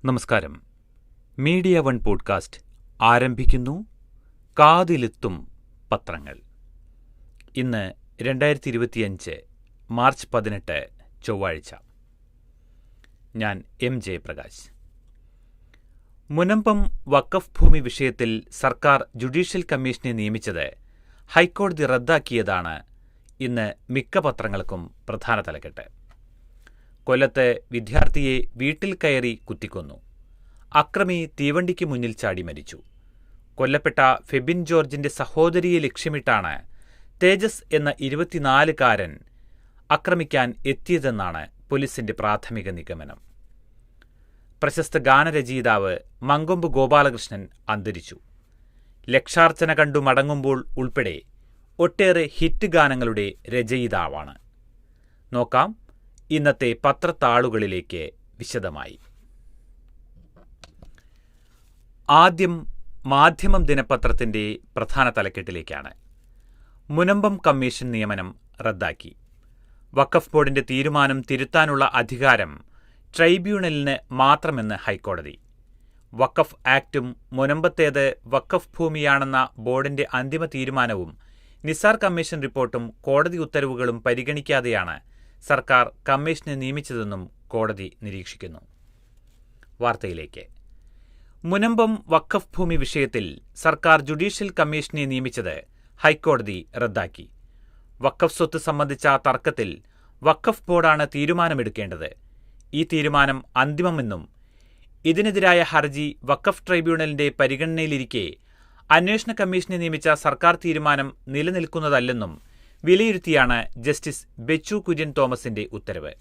നമസ്കാരം. Media one podcast ആരംഭിക്കുന്നു. കാതിലെത്തും പത്രങ്ങൾ. ഇന്ന് 2025 മാർച്ച് 18 ചൊവ്വാഴ്ച. ഞാൻ ജയപ്രകാശ്. മുനമ്പം വഖഫ് ഭൂമി വിഷയത്തിൽ സർക്കാർ ജുഡീഷ്യൽ കമ്മീഷനെ നിയമിച്ചത് ഹൈക്കോടതി റദ്ദാക്കിയതാണ് ഇന്ന് മിക്ക പത്രങ്ങൾക്കും പ്രധാന തലക്കെട്ട്. കൊല്ലത്ത് വിദ്യാർത്ഥിയെ വീട്ടിൽ കയറി കുത്തിക്കൊന്നു. അക്രമി തീവണ്ടിക്ക് മുന്നിൽ ചാടി മരിച്ചു. കൊല്ലപ്പെട്ട ഫെബിൻ ജോർജിന്റെ സഹോദരിയെ ലക്ഷ്യമിട്ടാണ് തേജസ് എന്ന 24-കാരൻ ആക്രമിക്കാൻ എത്തിയതെന്നാണ് പോലീസിന്റെ പ്രാഥമിക നിഗമനം. പ്രശസ്ത ഗാനരചയിതാവ് മങ്കൊമ്പ് ഗോപാലകൃഷ്ണൻ അന്തരിച്ചു. ലക്ഷാർച്ചന കണ്ടു മടങ്ങുമ്പോൾ ഉൾപ്പെടെ ഒട്ടേറെ ഹിറ്റ് ഗാനങ്ങളുടെ രചയിതാവാണ്. നോക്കാം ഇന്നത്തെ പത്രത്താളുകളിലേക്ക് വിശദമായി. ആദ്യം മാധ്യമം ദിനപത്രത്തിന്റെ പ്രധാന തലക്കെട്ടിലേക്കാണ്. മുനമ്പം കമ്മീഷൻ നിയമനം റദ്ദാക്കി. വഖഫ് ബോർഡിന്റെ തീരുമാനം തിരുത്താനുള്ള അധികാരം ട്രൈബ്യൂണലിന് മാത്രമെന്ന് ഹൈക്കോടതി. വഖഫ് ആക്ടും മുനമ്പത്തേത് വഖഫ് ഭൂമിയാണെന്ന ബോർഡിന്റെ അന്തിമ തീരുമാനവും നിസാർ കമ്മീഷൻ റിപ്പോർട്ടും കോടതി ഉത്തരവുകളും പരിഗണിക്കാതെയാണ് സർക്കാർ കമ്മീഷനെ നിയമിച്ചതെന്നും കോടതി നിരീക്ഷിക്കുന്നു. വാർത്തയിലേക്ക്. മുനമ്പം വഖഫ് ഭൂമി വിഷയത്തിൽ സർക്കാർ ജുഡീഷ്യൽ കമ്മീഷനെ നിയമിച്ചത് ഹൈക്കോടതി റദ്ദാക്കി. വഖഫ് സ്വത്ത് സംബന്ധിച്ച തർക്കത്തിൽ വഖഫ് ബോർഡാണ് തീരുമാനമെടുക്കേണ്ടത്. ഈ തീരുമാനം അന്തിമമെന്നും ഇതിനെതിരായ ഹർജി വഖഫ് ട്രൈബ്യൂണലിന്റെ പരിഗണനയിലിരിക്കെ അന്വേഷണ കമ്മീഷനെ നിയമിച്ച സർക്കാർ തീരുമാനം നിലനിൽക്കുന്നതല്ലെന്നും വിലയിരുത്തിയാണ് ജസ്റ്റിസ് ബെച്ചു കുര്യൻ തോമസിന്റെ ഉത്തരവ്.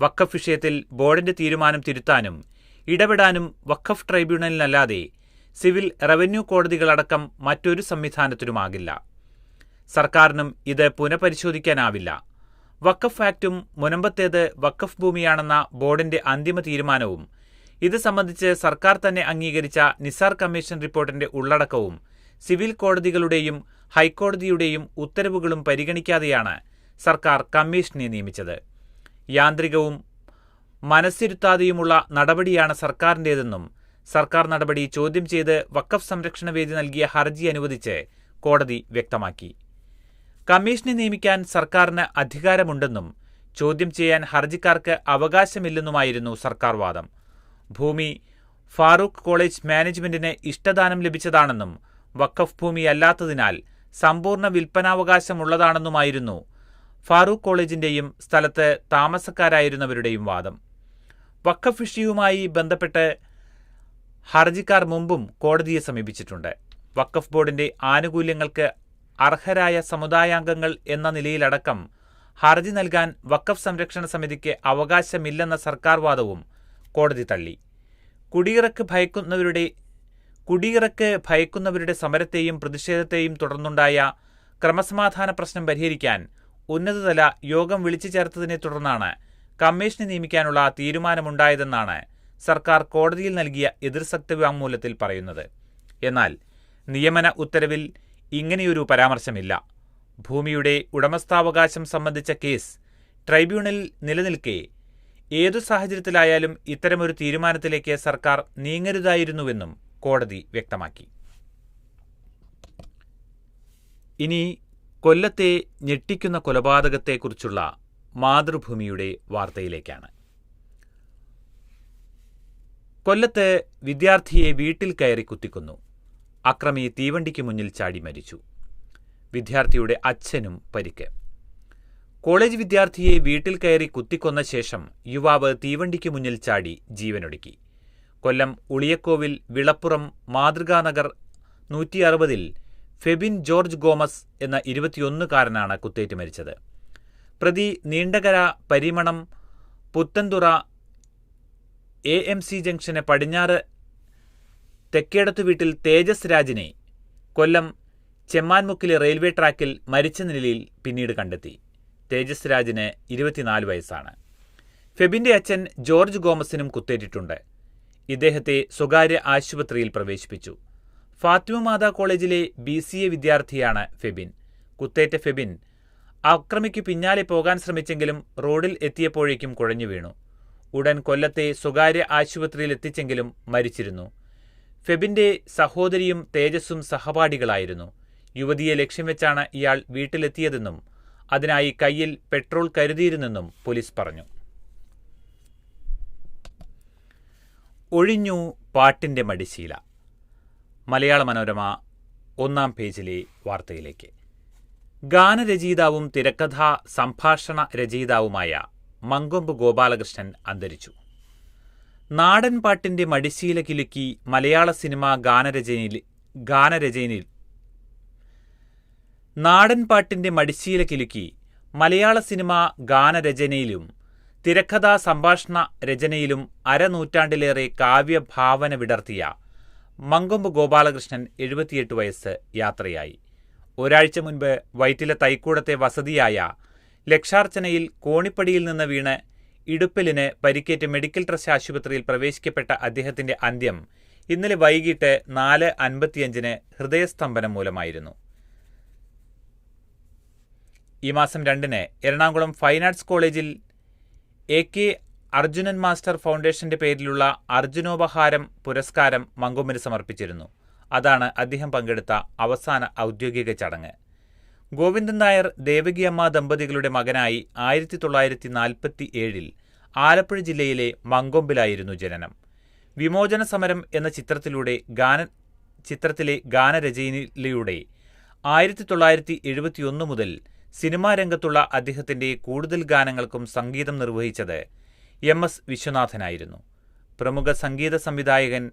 വഖഫ് വിഷയത്തിൽ ബോർഡിന്റെ തീരുമാനം തിരുത്താനും ഇടപെടാനും വഖഫ് ട്രൈബ്യൂണലിനല്ലാതെ സിവിൽ റവന്യൂ കോടതികളടക്കം മറ്റൊരു സംവിധാനത്തിനുമാകില്ല. സർക്കാരിനും ഇത് പുനഃപരിശോധിക്കാനാവില്ല. വഖഫ് ആക്ടും മുനമ്പത്തേത് വഖഫ് ഭൂമിയാണെന്ന ബോർഡിന്റെ അന്തിമ തീരുമാനവും ഇത് സംബന്ധിച്ച് സർക്കാർ തന്നെ അംഗീകരിച്ച നിസാർ കമ്മീഷൻ റിപ്പോർട്ടിന്റെ ഉള്ളടക്കവും സിവിൽ കോടതികളുടെയും ഹൈക്കോടതിയുടെയും ഉത്തരവുകളും പരിഗണിക്കാതെയാണ് സർക്കാർ കമ്മീഷനെ നിയമിച്ചത്. യാന്ത്രികവും മനസ്സിരുത്താതെയുമുള്ള നടപടിയാണ് സർക്കാരിന്റേതെന്നും സർക്കാർ നടപടി ചോദ്യം ചെയ്ത് വഖഫ് സംരക്ഷണ വേദി നൽകിയ ഹർജി അനുവദിച്ച് കോടതി വ്യക്തമാക്കി. കമ്മീഷനെ നിയമിക്കാൻ സർക്കാരിന് അധികാരമുണ്ടെന്നും ചോദ്യം ചെയ്യാൻ ഹർജിക്കാർക്ക് അവകാശമില്ലെന്നുമായിരുന്നു സർക്കാർ വാദം. ഭൂമി ഫാറൂഖ് കോളേജ് മാനേജ്മെന്റിന് ഇഷ്ടദാനം ലഭിച്ചതാണെന്നും വഖഫ് ഭൂമിയല്ലാത്തതിനാൽ സമ്പൂർണ്ണ വിൽപ്പനാവകാശമുള്ളതാണെന്നുമായിരുന്നു ഫാറൂഖ് കോളേജിന്റെയും സ്ഥലത്ത് താമസക്കാരായിരുന്നവരുടെയും വാദം. വഖഫ് വിഷയവുമായി ബന്ധപ്പെട്ട് ഹർജിക്കാർ മുമ്പും കോടതിയെ സമീപിച്ചിട്ടുണ്ട്. വഖഫ് ബോർഡിന്റെ ആനുകൂല്യങ്ങൾക്ക് അർഹരായ സമുദായാംഗങ്ങൾ എന്ന നിലയിലടക്കം ഹർജി നൽകാൻ വഖഫ് സംരക്ഷണ സമിതിക്ക് അവകാശമില്ലെന്ന സർക്കാർ വാദവും കോടതി തള്ളി. കുടിയിറക്ക് ഭയക്കുന്നവരുടെ സമരത്തെയും പ്രതിഷേധത്തെയും തുടർന്നുണ്ടായ ക്രമസമാധാന പ്രശ്നം പരിഹരിക്കാൻ ഉന്നതതല യോഗം വിളിച്ചു ചേർത്തതിനെ തുടർന്നാണ് കമ്മീഷനെ നിയമിക്കാനുള്ള തീരുമാനമുണ്ടായതെന്നാണ് സർക്കാർ കോടതിയിൽ നൽകിയ എതിർസത്യവാങ്മൂലത്തിൽ പറയുന്നത്. എന്നാൽ നിയമന ഉത്തരവിൽ ഇങ്ങനെയൊരു പരാമർശമില്ല. ഭൂമിയുടെ ഉടമസ്ഥാവകാശം സംബന്ധിച്ച കേസ് ട്രൈബ്യൂണലിൽ നിലനിൽക്കെ ഏതു സാഹചര്യത്തിലായാലും ഇത്തരമൊരു തീരുമാനത്തിലേക്ക് സർക്കാർ നീങ്ങരുതായിരുന്നുവെന്നും കോടതി വ്യക്തമാക്കി. ഇനി കൊല്ലത്തെ ഞെട്ടിക്കുന്ന കൊലപാതകത്തെക്കുറിച്ചുള്ള മാതൃഭൂമിയുടെ വാർത്തയിലേക്കാണ്. കൊല്ലത്ത് വിദ്യാർത്ഥിയെ വീട്ടിൽ കയറി കുത്തിക്കൊന്നു. അക്രമി തീവണ്ടിക്ക് മുന്നിൽ ചാടി മരിച്ചു. വിദ്യാർത്ഥിയുടെ അച്ഛനും പരിക്ക്. കോളേജ് വിദ്യാർത്ഥിയെ വീട്ടിൽ കയറി കുത്തിക്കൊന്ന ശേഷം യുവാവ് തീവണ്ടിക്ക് മുന്നിൽ ചാടി ജീവനൊടുക്കി. കൊല്ലം ഉളിയക്കോവിൽ വിളപ്പുറം മാതൃകാനഗർ 160-ൽ ഫെബിൻ ജോർജ് ഗോമസ് എന്ന 21-കാരനാണ് കുത്തേറ്റ് മരിച്ചത്. പ്രതി നീണ്ടകര പരിമണം പുത്തൻതുറ AMC ജംഗ്ഷന് പടിഞ്ഞാറ് തെക്കേടത്തു വീട്ടിൽ തേജസ് രാജിനെ കൊല്ലം ചെമ്മാൻമുക്കിലെ റെയിൽവേ ട്രാക്കിൽ മരിച്ച നിലയിൽ പിന്നീട് കണ്ടെത്തി. തേജസ് രാജിന് 24 വയസ്സാണ്. ഫെബിന്റെ അച്ഛൻ ജോർജ് ഗോമസിനും കുത്തേറ്റിട്ടുണ്ട്. ഇദ്ദേഹത്തെ സ്വകാര്യ ആശുപത്രിയിൽ പ്രവേശിപ്പിച്ചു. ഫാത്തിമ മാതാ കോളേജിലെ BCA വിദ്യാർത്ഥിയാണ് ഫെബിൻ. കുത്തേറ്റ ഫെബിൻ ആക്രമിക്കു പിന്നാലെ പോകാൻ ശ്രമിച്ചെങ്കിലും റോഡിൽ എത്തിയപ്പോഴേക്കും കുഴഞ്ഞു വീണു. ഉടൻ കൊല്ലത്തെ സ്വകാര്യ ആശുപത്രിയിൽ എത്തിച്ചെങ്കിലും മരിച്ചിരുന്നു. ഫെബിന്റെ സഹോദരിയും തേജസ്സും സഹപാഠികളായിരുന്നു. യുവതിയെ ലക്ഷ്യം വെച്ചാണ് ഇയാൾ വീട്ടിലെത്തിയതെന്നും അതിനായി കയ്യിൽ പെട്രോൾ കരുതിയിരുന്നെന്നും പോലീസ് പറഞ്ഞു. ഒഴിഞ്ഞു പാട്ടിന്റെ മടിശീല. മലയാള മനോരമ 1-ാം പേജിലെ വാർത്തയിലേക്ക്. ഗാനരചയിതാവും തിരക്കഥാ സംഭാഷണ രചയിതാവുമായ മങ്കൊമ്പ് ഗോപാലകൃഷ്ണൻ അന്തരിച്ചു. നാടൻ പാട്ടിന്റെ മടിശീല കിലുക്കി മലയാള സിനിമ ഗാനരചനയിൽ നാടൻ പാട്ടിന്റെ മടിശീല കിലുക്കി മലയാള സിനിമ ഗാനരചനയിലും തിരക്കഥാ സംഭാഷണ രചനയിലും അരനൂറ്റാണ്ടിലേറെ കാവ്യഭാവന വിടർത്തിയ മങ്കൊമ്പ് ഗോപാലകൃഷ്ണൻ 78 വയസ്സ് യാത്രയായി. ഒരാഴ്ച മുൻപ് വൈറ്റില തൈക്കൂടത്തെ വസതിയായ ലക്ഷാർച്ചനയിൽ കോണിപ്പടിയിൽ നിന്ന് വീണ് ഇടുപ്പലിന് പരിക്കേറ്റ് മെഡിക്കൽ ട്രസ്റ്റ് ആശുപത്രിയിൽ പ്രവേശിക്കപ്പെട്ട അദ്ദേഹത്തിന്റെ അന്ത്യം ഇന്നലെ വൈകിട്ട് 4:55 ഹൃദയസ്തംഭനം മൂലമായിരുന്നു. ഈ മാസം 2 എറണാകുളം ഫൈൻ ആർട്സ് കോളേജിൽ AK അർജുനൻ മാസ്റ്റർ ഫൗണ്ടേഷന്റെ പേരിലുള്ള അർജുനോപഹാരം പുരസ്കാരം മങ്കൊമ്പിന് സമർപ്പിച്ചിരുന്നു. അതാണ് അദ്ദേഹം പങ്കെടുത്ത അവസാന ഔദ്യോഗിക ചടങ്ങ്. ഗോവിന്ദൻ നായർ ദേവകിയമ്മ ദമ്പതികളുടെ മകനായി 1947 ആലപ്പുഴ ജില്ലയിലെ മങ്കൊമ്പിലായിരുന്നു ജനനം. വിമോചന സമരം എന്ന ചിത്രത്തിലെ ഗാനരചനയിലൂടെ 1971 മുതൽ സിനിമാ രംഗത്തുള്ള അദ്ദേഹത്തിന്റെ കൂടുതൽ ഗാനങ്ങൾക്കും സംഗീതം നിർവഹിച്ചത് MS വിശ്വനാഥനായിരുന്നു. പ്രമുഖ സംഗീത സംവിധായകൻ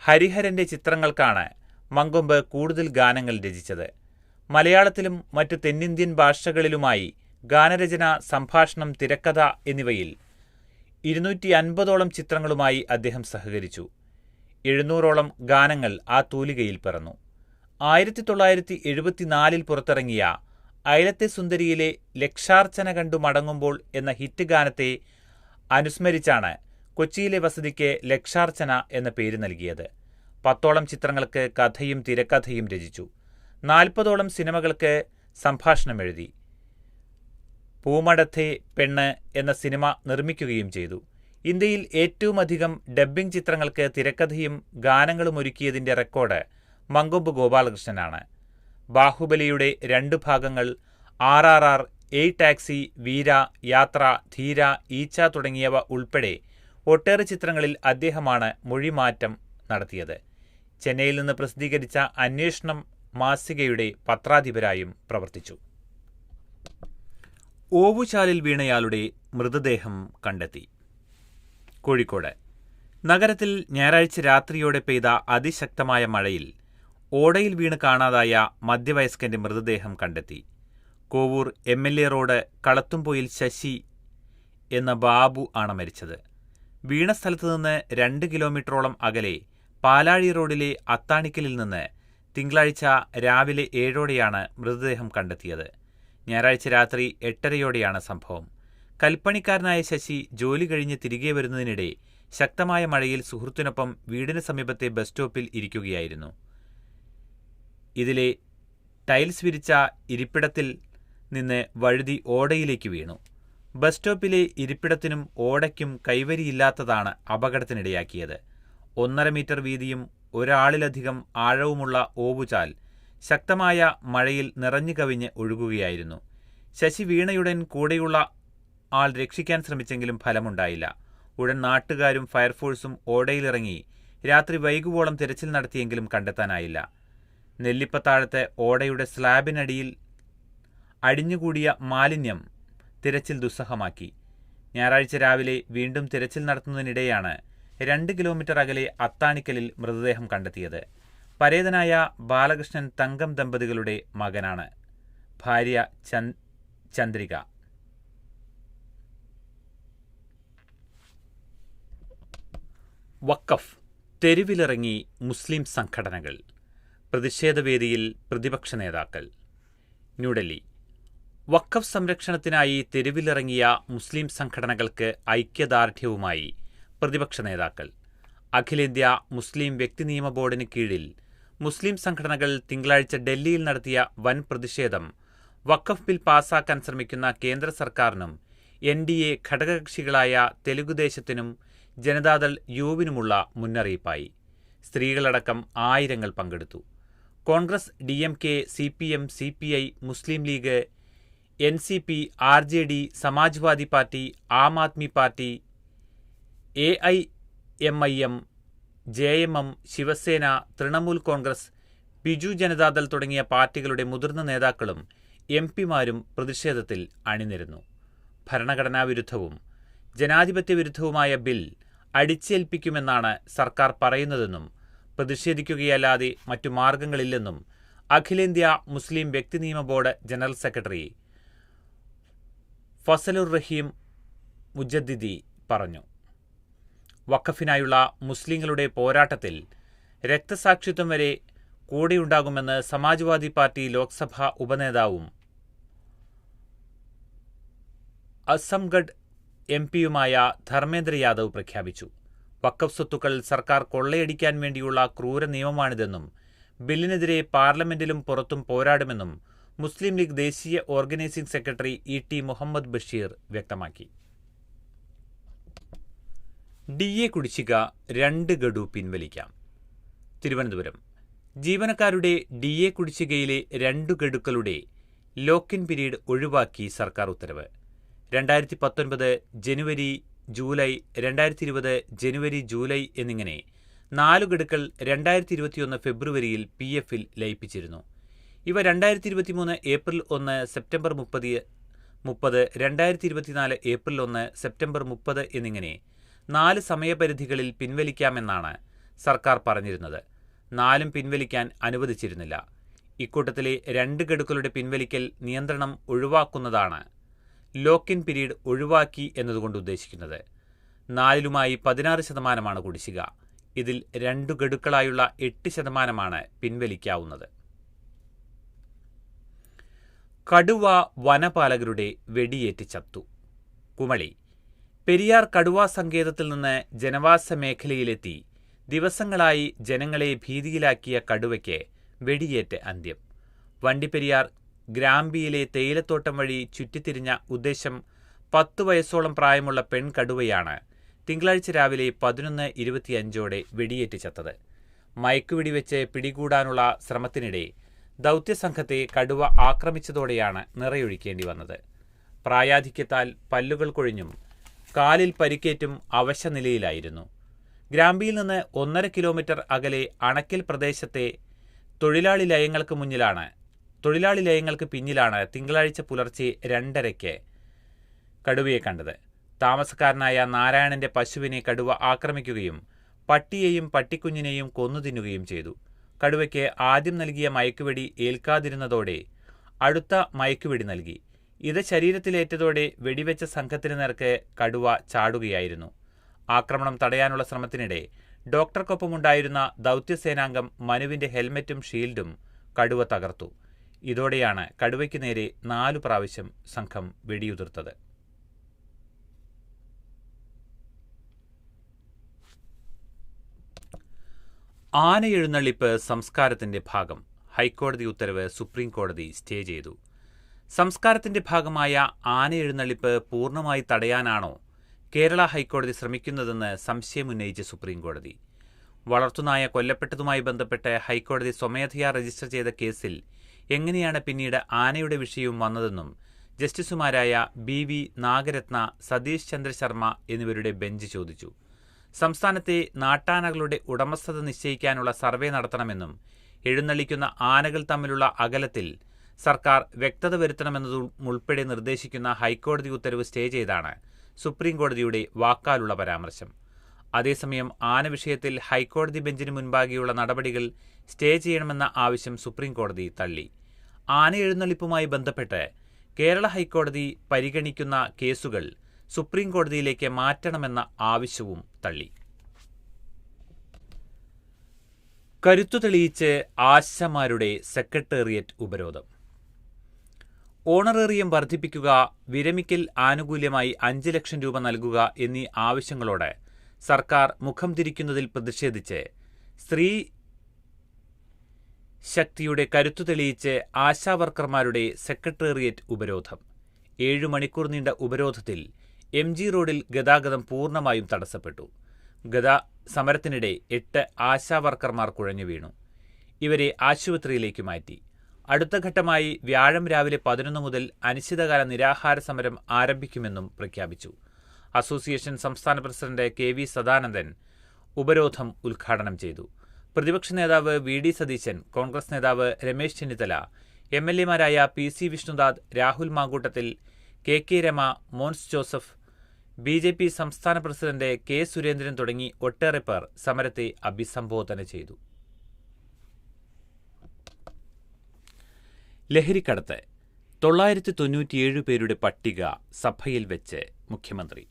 ഹരിഹരന്റെ ചിത്രങ്ങൾക്കാണ് മങ്കൊമ്പ് കൂടുതൽ ഗാനങ്ങൾ രചിച്ചത്. മലയാളത്തിലും മറ്റു തെന്നിന്ത്യൻ ഭാഷകളിലുമായി ഗാനരചന, സംഭാഷണം, തിരക്കഥ എന്നിവയിൽ 250ഓളം ചിത്രങ്ങളുമായി അദ്ദേഹം സഹകരിച്ചു. 700ഓളം ഗാനങ്ങൾ ആ തൂലികയിൽ പിറന്നു. 1974 പുറത്തിറങ്ങിയ അയലത്തെ സുന്ദരിയിലെ ലക്ഷാർച്ചന കണ്ടു മടങ്ങുമ്പോൾ എന്ന ഹിറ്റ് ഗാനത്തെ അനുസ്മരിച്ചാണ് കൊച്ചിയിലെ വസതിക്ക് ലക്ഷാർച്ചന എന്ന പേര് നൽകിയത്. 10ഓളം ചിത്രങ്ങൾക്ക് കഥയും തിരക്കഥയും രചിച്ചു. 40ഓളം സിനിമകൾക്ക് സംഭാഷണം എഴുതി. പൂമടത്തെ പെണ്ണ് എന്ന സിനിമ നിർമ്മിക്കുകയും ചെയ്തു. ഇന്ത്യയിൽ ഏറ്റവുമധികം ഡബ്ബിംഗ് ചിത്രങ്ങൾക്ക് തിരക്കഥയും ഗാനങ്ങളും ഒരുക്കിയതിന്റെ റെക്കോർഡ് മങ്കൊമ്പ് ഗോപാലകൃഷ്ണനാണ്. ബാഹുബലിയുടെ 2 ഭാഗങ്ങൾ, RRR, എ ടാക്സി, വീര, യാത്ര, ധീര, ഈച്ച തുടങ്ങിയവ ഉൾപ്പെടെ ഒട്ടേറെ ചിത്രങ്ങളിൽ അദ്ദേഹമാണ് മൊഴിമാറ്റം നടത്തിയത്. ചെന്നൈയിൽ നിന്ന് പ്രസിദ്ധീകരിച്ച അന്വേഷണം മാസികയുടെ പത്രാധിപരായും പ്രവർത്തിച്ചു. ഓവുചാലിൽ വീണയാളുടെ മൃതദേഹം കണ്ടെത്തി. കോഴിക്കോട് നഗരത്തിൽ ഞായറാഴ്ച രാത്രിയോടെ പെയ്ത അതിശക്തമായ മഴയിൽ ഓടയിൽ വീണ് കാണാതായ മധ്യവയസ്കന്റെ മൃതദേഹം കണ്ടെത്തി. കോവൂർ MLA റോഡ് കളത്തുംപൊയിൽ ശശി എന്ന ബാബു ആണ് മരിച്ചത്. വീണ സ്ഥലത്തു നിന്ന് 2 കിലോമീറ്ററോളം അകലെ പാലാഴി റോഡിലെ അത്താണിക്കലിൽ നിന്ന് തിങ്കളാഴ്ച രാവിലെ 7ഓടെയാണ് മൃതദേഹം കണ്ടെത്തിയത്. ഞായറാഴ്ച രാത്രി 8:30യോടെയാണ് സംഭവം. കൽപ്പണിക്കാരനായ ശശി ജോലി കഴിഞ്ഞ് തിരികെ വരുന്നതിനിടെ ശക്തമായ മഴയിൽ സുഹൃത്തിനൊപ്പം വീടിന് സമീപത്തെ ബസ് സ്റ്റോപ്പിൽ ഇരിക്കുകയായിരുന്നു. ഇതിലെ ടൈൽസ് വിരിച്ച ഇരിപ്പിടത്തിൽ നിന്ന് വഴുതി ഓടയിലേക്ക് വീണു. ബസ് സ്റ്റോപ്പിലെ ഇരിപ്പിടത്തിനും ഓടയ്ക്കും കൈവരിയില്ലാത്തതാണ് അപകടത്തിനിടയാക്കിയത്. 1.5 മീറ്റർ വീതിയും ഒരാളിലധികം ആഴവുമുള്ള ഓവുചാൽ ശക്തമായ മഴയിൽ നിറഞ്ഞു കവിഞ്ഞ് ഒഴുകുകയായിരുന്നു. ശശി വീണയുടൻ കൂടെയുള്ള ആൾ രക്ഷിക്കാൻ ശ്രമിച്ചെങ്കിലും ഫലമുണ്ടായില്ല. ഉടൻ നാട്ടുകാരും ഫയർഫോഴ്സും ഓടയിലിറങ്ങി രാത്രി വൈകുവോളം തിരച്ചിൽ നടത്തിയെങ്കിലും കണ്ടെത്താനായില്ല. നെല്ലിപ്പത്താഴത്ത് ഓടയുടെ സ്ലാബിനടിയിൽ അടിഞ്ഞുകൂടിയ മാലിന്യം തിരച്ചിൽ ദുസ്സഹമാക്കി. ഞായറാഴ്ച രാവിലെ വീണ്ടും തിരച്ചിൽ നടത്തുന്നതിനിടെയാണ് 2 കിലോമീറ്റർ അകലെ അത്താണിക്കലിൽ മൃതദേഹം കണ്ടെത്തിയത്. പരേതനായ ബാലകൃഷ്ണൻ തങ്കം ദമ്പതികളുടെ മകനാണ്. ഭാര്യ ചന്ദ്രിക. വഖഫ് തെരുവിലിറങ്ങി മുസ്ലിം സംഘടനകൾ. പ്രതിഷേധവേദിയിൽ പ്രതിപക്ഷ നേതാക്കൾ. ന്യൂഡൽഹി. വഖഫ് സംരക്ഷണത്തിനായി തെരുവിലിറങ്ങിയ മുസ്ലിം സംഘടനകൾക്ക് ഐക്യദാർഢ്യവുമായി പ്രതിപക്ഷ നേതാക്കൾ. അഖിലേന്ത്യാ മുസ്ലിം വ്യക്തി നിയമ ബോർഡിന് കീഴിൽ മുസ്ലിം സംഘടനകൾ തിങ്കളാഴ്ച ഡൽഹിയിൽ നടത്തിയ വൻ പ്രതിഷേധം വഖഫ് ബിൽ പാസാക്കാൻ ശ്രമിക്കുന്ന കേന്ദ്ര സർക്കാരിനും NDA ഘടകകക്ഷികളായ തെലുഗുദേശത്തിനും ജനതാദൾ യുവിനുമുള്ള മുന്നറിയിപ്പായി. സ്ത്രീകളടക്കം ആയിരങ്ങൾ പങ്കെടുത്തു. Congress, DMK, CPM, CPI, Muslim League, NCP, RJD, Samajwadi party, Aam Aadmi party, AIMIM, JMM, Shiv Sena, Trinamool Congress, Biju Janata Dal തുടങ്ങിയ പാർട്ടികളുടെ മുതിർന്ന നേതാക്കളും MP-മാരും പ്രതിഷേധത്തിൽ അണിനിരന്നു. ഭരണഘടനാ വിരുദ്ധവും ജനാധിപത്യ വിരുദ്ധവുമായ ബിൽ അടിച്ചേൽപ്പിക്കുമെന്നാണ് സർക്കാർ പറയുന്നതെന്നും പ്രതിഷേധിക്കുകയല്ലാതെ മറ്റു മാർഗങ്ങളില്ലെന്നും അഖിലേന്ത്യാ മുസ്ലിം വ്യക്തിനിയമ ബോർഡ് ജനറൽ സെക്രട്ടറി ഫസലുർ റഹീം മുജദ്ദിദി പറഞ്ഞു. വഖഫിനായുള്ള മുസ്ലിങ്ങളുടെ പോരാട്ടത്തിൽ രക്തസാക്ഷിത്വം വരെ കൂടെയുണ്ടാകുമെന്ന് സമാജ്വാദി പാർട്ടി ലോക്സഭാ ഉപനേതാവും അസംഗഡ് MP-യുമായ ധർമ്മേന്ദ്ര യാദവ് പ്രഖ്യാപിച്ചു. വഖഫ് സ്വത്തുക്കൾ സർക്കാർ കൊള്ളയടിക്കാൻ വേണ്ടിയുള്ള ക്രൂര നിയമമാണിതെന്നും ബില്ലിനെതിരെ പാർലമെന്റിലും പുറത്തും പോരാടുമെന്നും മുസ്ലിം ലീഗ് ദേശീയ organising secretary ET Muhammad Basheer വ്യക്തമാക്കി. DA കുടിശ്ശിക 2 ഗഡു പിൻവലിക്കാം. തിരുവനന്തപുരം ജീവനക്കാരുടെ DA കുടിശ്ശികയിലെ 2 ഗഡുക്കളുടെ ലോക്ക്-ഇൻ പീരീഡ് ഒഴിവാക്കി സർക്കാർ ഉത്തരവ്. 2019 ജനുവരി, ജൂലൈ, 2020 ജനുവരി, ജൂലൈ എന്നിങ്ങനെ 4 ഗഡുക്കൾ 2021 ഫെബ്രുവരിയിൽ PF-ൽ ലയിപ്പിച്ചിരുന്നു. ഇവ 2023 ഏപ്രിൽ 1, സെപ്റ്റംബർ 30, 2024 ഏപ്രിൽ 1, സെപ്റ്റംബർ 30 എന്നിങ്ങനെ 4 സമയപരിധികളിൽ പിൻവലിക്കാമെന്നാണ് സർക്കാർ പറഞ്ഞിരുന്നത്. 4ഉം പിൻവലിക്കാൻ അനുവദിച്ചിരുന്നില്ല. ഇക്കൂട്ടത്തിലെ 2 ഗഡുക്കളുടെ പിൻവലിക്കൽ നിയന്ത്രണം ഒഴിവാക്കുന്നതാണ് ലോക്ക്-ഇൻ പീരീഡ് ഒഴിവാക്കി എന്നതുകൊണ്ട് ഉദ്ദേശിക്കുന്നത്. 4ലുമായി 16% കുടിശ്ശിക. ഇതിൽ 2 ഗഡുക്കളായുള്ള 8% പിൻവലിക്കാവുന്നത്. കടുവ വനപാലകരുടെ വെടിയേറ്റ് ചത്തു. കുമളി പെരിയാർ കടുവാ സങ്കേതത്തിൽ നിന്ന് ജനവാസ മേഖലയിലെത്തി ദിവസങ്ങളായി ജനങ്ങളെ ഭീതിയിലാക്കിയ കടുവയ്ക്ക് വെടിയേറ്റ് അന്ത്യം. വണ്ടിപ്പെരിയാർ ഗ്രാമ്പിയിലെ തേയിലത്തോട്ടം വഴി ചുറ്റിത്തിരിഞ്ഞ ഉദ്ദേശം 10 വയസ്സോളം പ്രായമുള്ള പെൺകടുവയാണ് തിങ്കളാഴ്ച രാവിലെ 11:25 വെടിയേറ്റ് ചത്തത്. മയക്കുവെടിവെച്ച് പിടികൂടാനുള്ള ശ്രമത്തിനിടെ ദൗത്യസംഘത്തെ കടുവ ആക്രമിച്ചതോടെയാണ് നിറയൊഴിക്കേണ്ടി വന്നത്. പ്രായാധിക്യത്താൽ പല്ലുകൾ കൊഴിഞ്ഞും കാലിൽ പരിക്കേറ്റും അവശനിലയിലായിരുന്നു. ഗ്രാമ്പിയിൽ നിന്ന് 1.5 കിലോമീറ്റർ അകലെ അണക്കൽ പ്രദേശത്തെ തൊഴിലാളി ലയങ്ങൾക്ക് പിന്നിലാണ് തിങ്കളാഴ്ച പുലർച്ചെ 2:30 കടുവയെ കണ്ടത്. താമസക്കാരനായ നാരായണന്റെ പശുവിനെ കടുവ ആക്രമിക്കുകയും പട്ടിയെയും പട്ടിക്കുഞ്ഞിനെയും കൊന്നുതിന്നുകയും ചെയ്തു. കടുവയ്ക്ക് ആദ്യം നൽകിയ മയക്കുവെടി ഏൽക്കാതിരുന്നതോടെ അടുത്ത മയക്കുവെടി നൽകി. ഇത് ശരീരത്തിലേറ്റതോടെ വെടിവെച്ച സംഘത്തിന് നേർക്ക് കടുവ ചാടുകയായിരുന്നു. ആക്രമണം തടയാനുള്ള ശ്രമത്തിനിടെ ഡോക്ടർക്കൊപ്പമുണ്ടായിരുന്ന ദൗത്യസേനാംഗം മനുവിന്റെ ഹെൽമറ്റും ഷീൽഡും കടുവ തകർത്തു. ഇതോടെയാണ് കടുവയ്ക്ക് നേരെ 4 പ്രാവശ്യം സംഘം വെടിയുതിർത്തത്. ആനയെഴുന്നള്ളിപ്പ് സംസ്കാരത്തിന്റെ ഭാഗം. ഹൈക്കോടതി ഉത്തരവ് സുപ്രീം കോടതി സ്റ്റേ ചെയ്തു. സംസ്കാരത്തിന്റെ ഭാഗമായ ആനയെഴുന്നള്ളിപ്പ് പൂർണ്ണമായി തടയാനാണോ കേരള ഹൈക്കോടതി ശ്രമിക്കുന്നതെന്ന് സംശയമുന്നയിച്ച് സുപ്രീം കോടതി. വളർത്തുനായ കൊല്ലപ്പെട്ടതുമായി ബന്ധപ്പെട്ട് ഹൈക്കോടതി സ്വമേധയാ രജിസ്റ്റർ ചെയ്ത കേസിൽ എങ്ങനെയാണ് പിന്നീട് ആനയുടെ വിഷയവും വന്നതെന്നും ജസ്റ്റിസുമാരായ BV നാഗരത്ന, സതീഷ് ചന്ദ്ര ശർമ്മ എന്നിവരുടെ ബെഞ്ച് ചോദിച്ചു. സംസ്ഥാനത്തെ നാട്ടാനകളുടെ ഉടമസ്ഥത നിശ്ചയിക്കാനുള്ള സർവേ നടത്തണമെന്നും എഴുന്നള്ളിക്കുന്ന ആനകൾ തമ്മിലുള്ള അകലത്തിൽ സർക്കാർ വ്യക്തത വരുത്തണമെന്നതുൾപ്പെടെ നിർദ്ദേശിക്കുന്ന ഹൈക്കോടതി ഉത്തരവ് സ്റ്റേ ചെയ്താണ് സുപ്രീം കോടതിയുടെ വാക്കാലുള്ള പരാമർശം. അതേസമയം ആന വിഷയത്തിൽ ഹൈക്കോടതി ബെഞ്ചിന് മുൻപാകെയുള്ള നടപടികൾ സ്റ്റേ ചെയ്യണമെന്ന ആവശ്യം സുപ്രീം കോടതി തള്ളി. ആന എഴുന്നള്ളിപ്പുമായി ബന്ധപ്പെട്ട് കേരള ഹൈക്കോടതി പരിഗണിക്കുന്ന കേസുകൾ സുപ്രീം കോടതിയിലേക്ക് മാറ്റണമെന്ന ആവശ്യവും തള്ളി. കരുത്തു തെളിയിച്ച് ആശമാരുടെ സെക്രട്ടേറിയറ്റ് ഉപരോധം. ഓണറേറിയം വർദ്ധിപ്പിക്കുക, വിരമിക്കൽ ആനുകൂല്യമായി 5 ലക്ഷം രൂപ നൽകുക എന്നീ ആവശ്യങ്ങളോട് സർക്കാർ മുഖം തിരിക്കുന്നതിൽ പ്രതിഷേധിച്ച് സ്ത്രീ ശക്തിയുടെ കരുത്തു തെളിയിച്ച് ആശാവർക്കർമാരുടെ സെക്രട്ടേറിയറ്റ് ഉപരോധം. 7 മണിക്കൂർ നീണ്ട ഉപരോധത്തിൽ MG റോഡിൽ ഗതാഗതം പൂർണ്ണമായും തടസ്സപ്പെട്ടു. സമരത്തിനിടെ 8 ആശാവർക്കർമാർ കുഴഞ്ഞു വീണു. ഇവരെ ആശുപത്രിയിലേക്ക് മാറ്റി. അടുത്ത ഘട്ടമായി വ്യാഴം രാവിലെ 11 മുതൽ അനിശ്ചിതകാല നിരാഹാര സമരം ആരംഭിക്കുമെന്നും പ്രഖ്യാപിച്ചു. അസോസിയേഷൻ സംസ്ഥാന പ്രസിഡന്റ് KV സദാനന്ദൻ ഉപരോധം ഉദ്ഘാടനം ചെയ്തു. പ്രതിപക്ഷ നേതാവ് VD സതീശൻ, കോൺഗ്രസ് നേതാവ് രമേശ് ചെന്നിത്തല, MLA മാരായ PC Vishnudas, Rahul Mamkootathil, KK Rema, Mons Joseph, BJP സംസ്ഥാന പ്രസിഡന്റ് K സുരേന്ദ്രൻ തുടങ്ങി ഒട്ടേറെ പേർ സമരത്തെ അഭിസംബോധന ചെയ്തു. ലഹരിക്കടത്ത് 997 പേരുടെ പട്ടിക സഭയിൽ വെച്ച് മുഖ്യമന്ത്രി.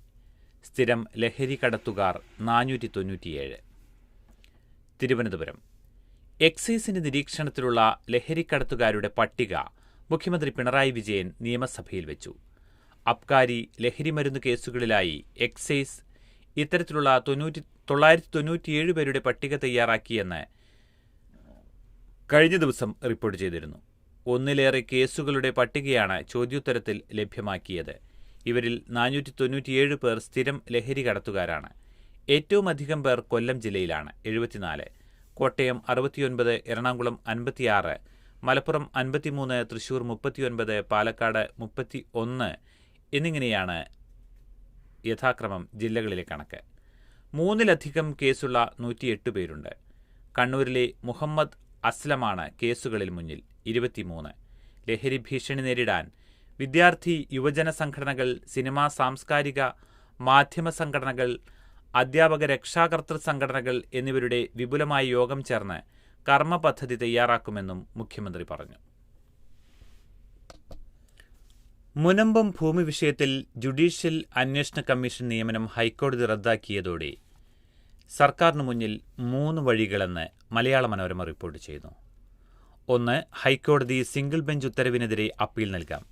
സ്ഥിരം ലഹരി കടത്തുകാർ 497. തിരുവനന്തപുരം എക്സൈസിന്റെ നിരീക്ഷണത്തിലുള്ള ലഹരിക്കടത്തുകാരുടെ പട്ടിക മുഖ്യമന്ത്രി പിണറായി വിജയൻ നിയമസഭയിൽ വെച്ചു. അബ്കാരി ലഹരിമരുന്ന് കേസുകളിലായി എക്സൈസ് ഇത്തരത്തിലുള്ള 997 പേരുടെ പട്ടിക തയ്യാറാക്കിയെന്ന് കഴിഞ്ഞ ദിവസം റിപ്പോർട്ട് ചെയ്തിരുന്നു. ഒന്നിലേറെ കേസുകളുടെ പട്ടികയാണ് ചോദ്യോത്തരത്തിൽ ലഭ്യമാക്കിയത്. ഇവരിൽ 497 പേർ സ്ഥിരം ലഹരി കടത്തുകാരാണ്. ഏറ്റവും അധികം പേർ കൊല്ലം ജില്ലയിലാണ്, 74, കോട്ടയം 69, എറണാകുളം 56, മലപ്പുറം 53, തൃശൂർ 39, പാലക്കാട് 31 എന്നിങ്ങനെയാണ് യഥാക്രമം ജില്ലകളിലെ കണക്ക്. 3-ലധികം കേസുള്ള 108 പേരുണ്ട്. കണ്ണൂരിലെ മുഹമ്മദ് അസ്ലമാണ് കേസുകളിൽ മുന്നിൽ, 23. ലഹരി ഭീഷണി നേരിടാൻ വിദ്യാർത്ഥി യുവജന സംഘടനകൾ, സിനിമാ സാംസ്കാരിക മാധ്യമ സംഘടനകൾ, അധ്യാപക രക്ഷാകർതൃ സംഘടനകൾ എന്നിവരുടെ വിപുലമായ യോഗം ചേർന്ന് കർമ്മ പദ്ധതി തയ്യാറാക്കുമെന്നും മുഖ്യമന്ത്രി പറഞ്ഞു. മുനമ്പം ഭൂമി വിഷയത്തിൽ ജുഡീഷ്യൽ അന്വേഷണ കമ്മീഷൻ നിയമനം ഹൈക്കോടതി റദ്ദാക്കിയതോടെ സർക്കാരിന് മുന്നിൽ 3 വഴികളെന്ന് മലയാള മനോരമ റിപ്പോർട്ട് ചെയ്യുന്നു. 1. ഹൈക്കോടതി സിംഗിൾ ബെഞ്ച് ഉത്തരവിനെതിരെ അപ്പീൽ നൽകാം.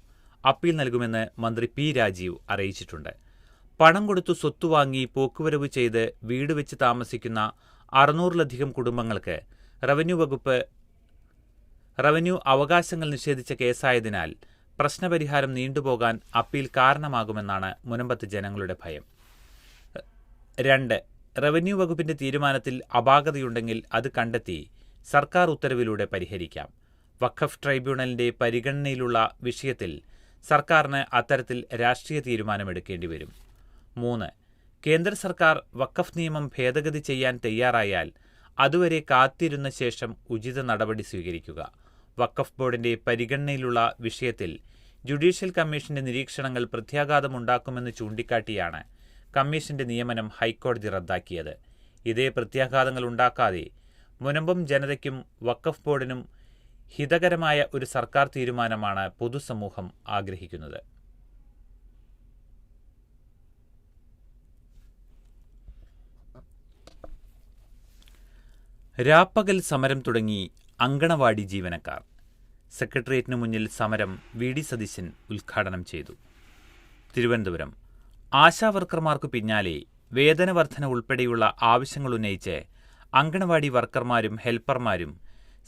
അപ്പീൽ നൽകുമെന്ന് മന്ത്രി P. രാജീവ് അറിയിച്ചിട്ടുണ്ട്. പണം കൊടുത്തു സ്വത്തുവാങ്ങി പോക്കുവരവ് ചെയ്ത് വീട് വെച്ച് താമസിക്കുന്ന 600-ലധികം കുടുംബങ്ങൾക്ക് റവന്യൂ അവകാശങ്ങൾ നിഷേധിച്ച കേസായതിനാൽ പ്രശ്നപരിഹാരം നീണ്ടുപോകാൻ അപ്പീൽ കാരണമാകുമെന്നാണ് മുനമ്പത്ത് ജനങ്ങളുടെ ഭയം. 2. റവന്യൂ വകുപ്പിന്റെ തീരുമാനത്തിൽ അപാകതയുണ്ടെങ്കിൽ അത് കണ്ടെത്തി സർക്കാർ ഉത്തരവിലൂടെ പരിഹരിക്കാം. വഖഫ് ട്രൈബ്യൂണലിന്റെ പരിഗണനയിലുള്ള വിഷയത്തിൽ സർക്കാരിന് അത്തരത്തിൽ രാഷ്ട്രീയ തീരുമാനമെടുക്കേണ്ടി വരും. 3. കേന്ദ്ര സർക്കാർ വഖഫ് നിയമം ഭേദഗതി ചെയ്യാൻ തയ്യാറായാൽ അതുവരെ കാത്തിരുന്ന ശേഷം ഉചിത നടപടി സ്വീകരിക്കുക. വഖഫ് ബോർഡിന്റെ പരിഗണനയിലുള്ള വിഷയത്തിൽ ജുഡീഷ്യൽ കമ്മീഷന്റെ നിരീക്ഷണങ്ങൾ പ്രത്യാഘാതമുണ്ടാക്കുമെന്ന് ചൂണ്ടിക്കാട്ടിയാണ് കമ്മീഷന്റെ നിയമനം ഹൈക്കോടതി റദ്ദാക്കിയത്. ഇതേ പ്രത്യാഘാതങ്ങൾ ഉണ്ടാക്കാതെ മുനമ്പം ജനതയ്ക്കും വഖഫ് ബോർഡിനും ഹിതകരമായ ഒരു സർക്കാർ തീരുമാനമാണ് പൊതുസമൂഹം ആഗ്രഹിക്കുന്നത്. രാപ്പകൽ സമരം തുടങ്ങി അങ്കണവാടി ജീവനക്കാർ. സെക്രട്ടേറിയറ്റിനു മുന്നിൽ സമരം VD സതീശൻ ഉദ്ഘാടനം ചെയ്തു. തിരുവനന്തപുരം ആശാവർക്കർമാർക്കു പിന്നാലെ വേതന വർധന ഉൾപ്പെടെയുള്ള ആവശ്യങ്ങൾ ഉന്നയിച്ച് അങ്കണവാടി വർക്കർമാരും ഹെൽപ്പർമാരും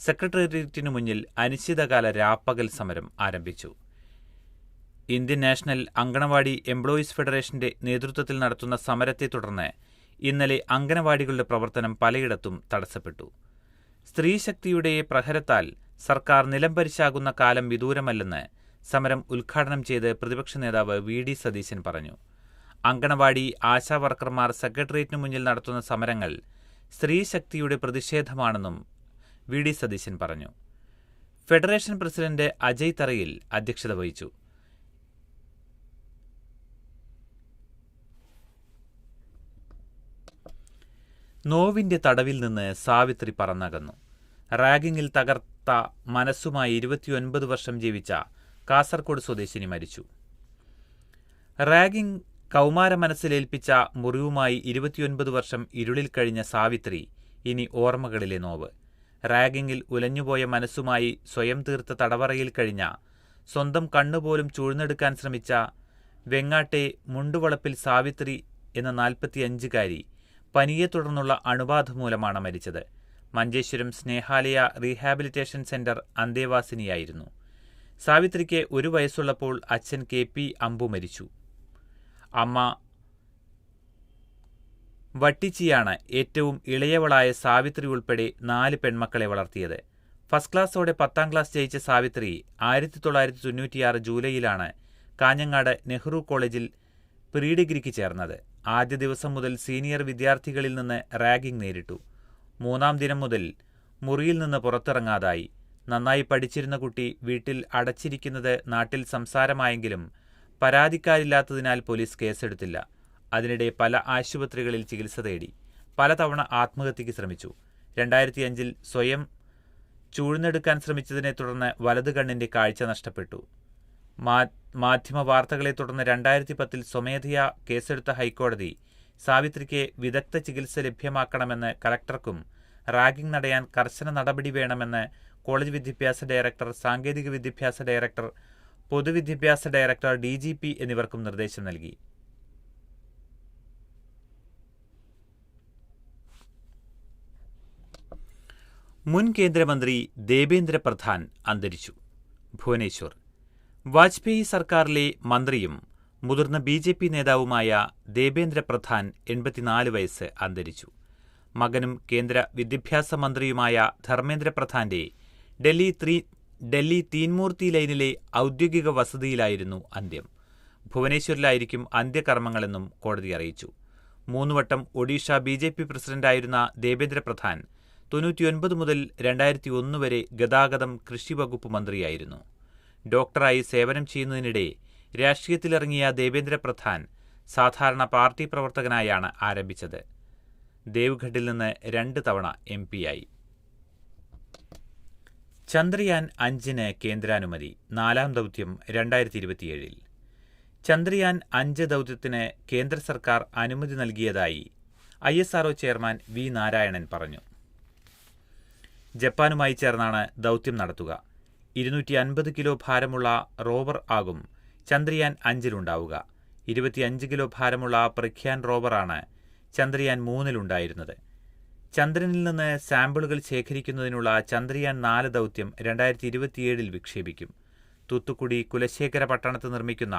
സെക്രട്ടേറിയറ്റിനു മുന്നിൽ അനിശ്ചിതകാല രാപ്പകൽ സമരം ആരംഭിച്ചു. ഇന്ത്യൻ നാഷണൽ അങ്കണവാടി എംപ്ലോയീസ് ഫെഡറേഷന്റെ നേതൃത്വത്തിൽ നടത്തുന്ന സമരത്തെ തുടർന്ന് ഇന്നലെ അങ്കണവാടികളുടെ പ്രവർത്തനം പലയിടത്തും തടസ്സപ്പെട്ടു. സ്ത്രീശക്തിയുടെ പ്രഹരത്താൽ സർക്കാർ നിലംപരിശാകുന്ന കാലം വിദൂരമല്ലെന്ന് സമരം ഉദ്ഘാടനം ചെയ്ത് പ്രതിപക്ഷ നേതാവ് VD സതീശൻ പറഞ്ഞു. അങ്കണവാടി ആശാവർക്കർമാർ സെക്രട്ടേറിയറ്റിനു മുന്നിൽ നടത്തുന്ന സമരങ്ങൾ സ്ത്രീശക്തിയുടെ പ്രതിഷേധമാണെന്നും VD സതീശൻ പറഞ്ഞു. ഫെഡറേഷൻ പ്രസിഡന്റ് അജയ് തറയിൽ അധ്യക്ഷത വഹിച്ചു. നോവിന്റെ തടവിൽ നിന്ന് സാവിത്രി പറന്നകന്നു. റാഗിങ്ങിൽ തകർത്ത മനസ്സുമായി 29 വർഷം ജീവിച്ച കാസർഗോഡ് സ്വദേശിനി മരിച്ചു. റാഗിംഗ് കൗമാര മനസ്സിലേൽപ്പിച്ച മുറിവുമായി 29 വർഷം ഇരുളിൽ കഴിഞ്ഞ സാവിത്രി ഇനി ഓർമ്മകളിലെ നോവ്. റാഗിങ്ങിൽ ഉലഞ്ഞുപോയ മനസ്സുമായി സ്വയം തീർത്ത തടവറയിൽ കഴിഞ്ഞ, സ്വന്തം കണ്ണുപോലും ചൂഴ്ന്നെടുക്കാൻ ശ്രമിച്ച വെങ്ങാട്ടെ മുണ്ടുവളപ്പിൽ സാവിത്രി എന്ന 45-കാരി പനിയെ തുടർന്നുള്ള അണുബാധ മൂലമാണ് മരിച്ചത്. മഞ്ചേശ്വരം സ്നേഹാലയ റീഹാബിലിറ്റേഷൻ സെന്റർ അന്തേവാസിനിയായിരുന്നു. സാവിത്രിക്ക് 1 വയസ്സുള്ളപ്പോൾ അച്ഛൻ KP അമ്പു മരിച്ചു. അമ്മ വട്ടിച്ചിയാണ് ഏറ്റവും ഇളയവളായ സാവിത്രി ഉൾപ്പെടെ 4 പെൺമക്കളെ വളർത്തിയത്. ഫസ്റ്റ് ക്ലാസ്സോടെ 10ാം ക്ലാസ് ജയിച്ച സാവിത്രി 1996 ജൂലൈയിലാണ് കാഞ്ഞങ്ങാട് നെഹ്റു കോളേജിൽ പ്രീ ഡിഗ്രിക്ക് ചേർന്നത്. ആദ്യ ദിവസം മുതൽ സീനിയർ വിദ്യാർത്ഥികളിൽ നിന്ന് റാഗിംഗ് നേരിട്ടു. 3ാം ദിനം മുതൽ മുറിയിൽ നിന്ന് പുറത്തിറങ്ങാതായി. നന്നായി പഠിച്ചിരുന്ന കുട്ടി വീട്ടിൽ അടച്ചിരിക്കുന്നത് നാട്ടിൽ സംസാരമായെങ്കിലും പരാതിക്കാരില്ലാത്തതിനാൽ പോലീസ് കേസെടുത്തില്ല. അതിനിടെ പല ആശുപത്രികളിൽ ചികിത്സ തേടി. പലതവണ ആത്മഹത്യയ്ക്ക് ശ്രമിച്ചു. 2005 സ്വയം ചൂഴ്ന്നെടുക്കാൻ ശ്രമിച്ചതിനെ തുടർന്ന് വലത് കണ്ണിന്റെ കാഴ്ച നഷ്ടപ്പെട്ടു. മാധ്യമ വാർത്തകളെ തുടർന്ന് 2010 സ്വമേധയാ കേസെടുത്ത ഹൈക്കോടതി സാവിത്രിക്ക് വിദഗ്ധ ചികിത്സ ലഭ്യമാക്കണമെന്ന് കലക്ടർക്കും റാഗിംഗ് തടയാൻ കർശന നടപടി വേണമെന്ന് കോളേജ് വിദ്യാഭ്യാസ ഡയറക്ടർ, സാങ്കേതിക വിദ്യാഭ്യാസ ഡയറക്ടർ, പൊതുവിദ്യാഭ്യാസ ഡയറക്ടർ, DGP എന്നിവർക്കും നിർദ്ദേശം നൽകി. മുൻ കേന്ദ്രമന്ത്രി ദേബേന്ദ്ര പ്രധാൻ അന്തരിച്ചു. ഭുവനേശ്വർ. വാജ്പേയി സർക്കാരിലെ മന്ത്രിയും മുതിർന്ന BJP നേതാവുമായ ദേബേന്ദ്ര പ്രധാൻ 84 വയസ്സ് അന്തരിച്ചു. മകനും കേന്ദ്ര വിദ്യാഭ്യാസ മന്ത്രിയുമായ ധർമ്മേന്ദ്ര പ്രധാന്റെ ഡൽഹി തീൻമൂർത്തി ലൈനിലെ ഔദ്യോഗിക വസതിയിലായിരുന്നു അന്ത്യം. ഭുവനേശ്വറിലായിരിക്കും അന്ത്യകർമ്മങ്ങളെന്നും കോടതി അറിയിച്ചു. 3 വട്ടം ഒഡീഷ BJP പ്രസിഡന്റായിരുന്ന ദേബേന്ദ്ര പ്രധാൻ 99 മുതൽ 2001 വരെ ഗതാഗതം കൃഷി വകുപ്പ് മന്ത്രിയായിരുന്നു. ഡോക്ടറായി സേവനം ചെയ്യുന്നതിനിടെ രാഷ്ട്രീയത്തിലിറങ്ങിയ ദേബേന്ദ്ര പ്രധാൻ സാധാരണ പാർട്ടി പ്രവർത്തകനായാണ് ആരംഭിച്ചത്. ദേവ്ഗഡിൽ നിന്ന് 2 തവണ MP ആയി. ചന്ദ്രയാൻ 5 കേന്ദ്രാനുമതി. 4ാം ദൗത്യം 2027. ചന്ദ്രയാൻ 5 ദൗത്യത്തിന് കേന്ദ്ര സർക്കാർ അനുമതി നൽകിയതായി ISRO ചെയർമാൻ V. നാരായണൻ പറഞ്ഞു. ജപ്പാനുമായി ചേർന്നാണ് ദൗത്യം നടത്തുക. 250 കിലോ ഭാരമുള്ള റോവർ ആകും ചന്ദ്രയാൻ 5-ലുണ്ടാവുക. 25 കിലോ ഭാരമുള്ള പ്രഗ്യാൻ റോവറാണ് ചന്ദ്രയാൻ 3-ലുണ്ടായിരുന്നത്. ചന്ദ്രനിൽ നിന്ന് സാമ്പിളുകൾ ശേഖരിക്കുന്നതിനുള്ള ചന്ദ്രയാൻ 4 ദൗത്യം 2027 വിക്ഷേപിക്കും. തൂത്തുക്കുടി കുലശേഖര പട്ടണത്ത് നിർമ്മിക്കുന്ന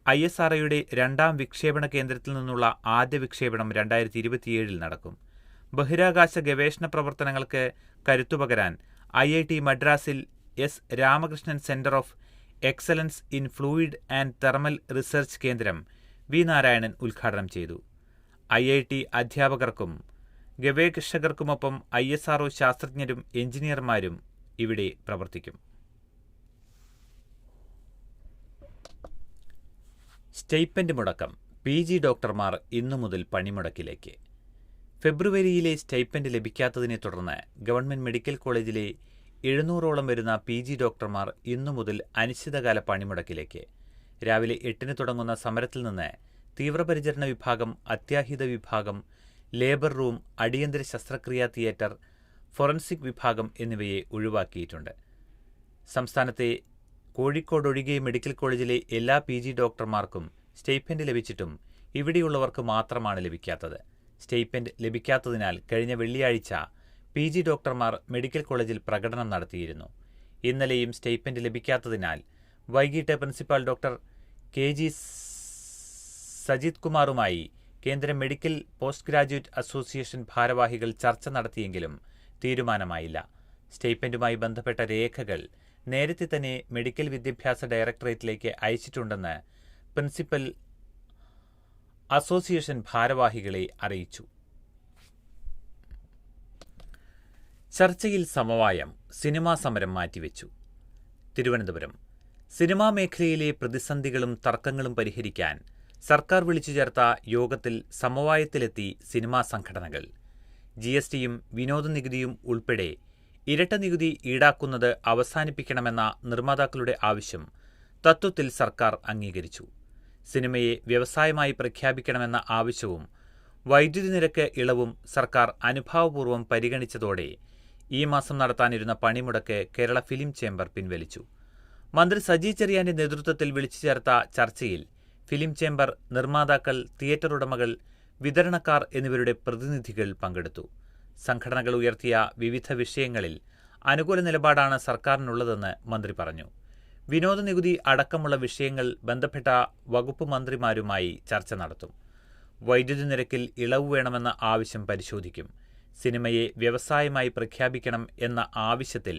ISROയുടെ 2ാം വിക്ഷേപണ കേന്ദ്രത്തിൽ നിന്നുള്ള ആദ്യ വിക്ഷേപണം 2027 നടക്കും. ബഹിരാകാശ ഗവേഷണ പ്രവർത്തനങ്ങൾക്ക് കരുത്തുപകരാൻ IIT മദ്രാസിൽ S. Ramakrishnan centre of excellence in fluid and thermal research കേന്ദ്രം V. നാരായണൻ ഉദ്ഘാടനം ചെയ്തു. IIT അധ്യാപകർക്കും ഗവേഷകർക്കുമൊപ്പം ISRO ശാസ്ത്രജ്ഞരും എഞ്ചിനീയർമാരും ഇവിടെ പ്രവർത്തിക്കും. സ്റ്റൈപ്പൻഡ് മുടക്കം. PG ഡോക്ടർമാർ ഇന്നു മുതൽ പണിമുടക്കിലേക്ക്. ഫെബ്രുവരിയിലെ സ്റ്റൈപ്പൻഡ് ലഭിക്കാത്തതിനെ തുടർന്ന് ഗവൺമെന്റ് മെഡിക്കൽ കോളേജിലെ 700ഓളം വരുന്ന PG ഡോക്ടർമാർ ഇന്നു മുതൽ അനിശ്ചിതകാല പണിമുടക്കിലേക്ക്. രാവിലെ 8-ന് തുടങ്ങുന്ന സമരത്തിൽ നിന്ന് തീവ്രപരിചരണ വിഭാഗം, അത്യാഹിത വിഭാഗം, ലേബർ റൂം, അടിയന്തര ശസ്ത്രക്രിയാ തിയേറ്റർ, ഫോറൻസിക് വിഭാഗം എന്നിവയെ ഒഴിവാക്കിയിട്ടുണ്ട്. സംസ്ഥാനത്തെ കോഴിക്കോട് ഒഴികെ മെഡിക്കൽ കോളേജിലെ എല്ലാ PG ഡോക്ടർമാർക്കും സ്റ്റൈപ്പൻഡ് ലഭിച്ചിട്ടും ഇവിടെയുള്ളവർക്ക് മാത്രമാണ് ലഭിക്കാത്തത്. സ്റ്റൈപ്പൻഡ് ലഭിക്കാത്തതിനാൽ കഴിഞ്ഞ വെള്ളിയാഴ്ച PG ഡോക്ടർമാർ മെഡിക്കൽ കോളേജിൽ പ്രകടനം നടത്തിയിരുന്നു. ഇന്നലെയും സ്റ്റൈപ്പൻഡ് ലഭിക്കാത്തതിനാൽ വൈകിട്ട് പ്രിൻസിപ്പാൾ ഡോക്ടർ KG സജിത് കുമാറുമായി കേന്ദ്ര മെഡിക്കൽ പോസ്റ്റ് ഗ്രാജുവേറ്റ് അസോസിയേഷൻ ഭാരവാഹികൾ ചർച്ച നടത്തിയെങ്കിലും തീരുമാനമായില്ല. സ്റ്റൈപ്പൻഡുമായി ബന്ധപ്പെട്ട രേഖകൾ നേരത്തെ തന്നെ മെഡിക്കൽ വിദ്യാഭ്യാസ ഡയറക്ടറേറ്റിലേക്ക് അയച്ചിട്ടുണ്ടെന്ന് പ്രിൻസിപ്പൽ അസോസിയേഷൻ ഭാരവാഹികളെ അറിയിച്ചു. ചർച്ചയിൽ സമവായം. സിനിമാ സമരം മാറ്റിവെച്ചു. തിരുവനന്തപുരം. സിനിമാ മേഖലയിലെ പ്രതിസന്ധികളും തർക്കങ്ങളും പരിഹരിക്കാൻ സർക്കാർ വിളിച്ചു ചേർത്ത യോഗത്തിൽ സമവായത്തിലെത്തി സിനിമാ സംഘടനകൾ. GSTയും വിനോദ നികുതിയും ഉൾപ്പെടെ ഇരട്ട നികുതി ഈടാക്കുന്നത് അവസാനിപ്പിക്കണമെന്ന നിർമ്മാതാക്കളുടെ ആവശ്യം തത്വത്തിൽ സർക്കാർ അംഗീകരിച്ചു. സിനിമയെ വ്യവസായമായി പ്രഖ്യാപിക്കണമെന്ന ആവശ്യവും വൈദ്യുതി നിരക്ക് ഇളവും സർക്കാർ അനുഭാവപൂർവ്വം പരിഗണിച്ചതോടെ ഈ മാസം നടത്താനിരുന്ന പണിമുടക്ക് കേരള ഫിലിം ചേംബർ പിൻവലിച്ചു. മന്ത്രി സജി ചെറിയാന്റെ നേതൃത്വത്തിൽ വിളിച്ചു ചേർത്ത ചർച്ചയിൽ ഫിലിം ചേംബർ, നിർമ്മാതാക്കൾ, തിയേറ്റർ ഉടമകൾ, വിതരണക്കാർ എന്നിവരുടെ പ്രതിനിധികൾ പങ്കെടുത്തു. സംഘടനകൾ ഉയർത്തിയ വിവിധ വിഷയങ്ങളിൽ അനുകൂല നിലപാടാണ് സർക്കാരിനുള്ളതെന്ന് മന്ത്രി പറഞ്ഞു. വിനോദ നികുതി അടക്കമുള്ള വിഷയങ്ങൾ ബന്ധപ്പെട്ട വകുപ്പ് മന്ത്രിമാരുമായി ചർച്ച നടത്തും. വൈദ്യുതി നിരക്കിൽ ഇളവ് വേണമെന്ന ആവശ്യം പരിശോധിക്കും. സിനിമയെ വ്യവസായമായി പ്രഖ്യാപിക്കണം എന്ന ആവശ്യത്തിൽ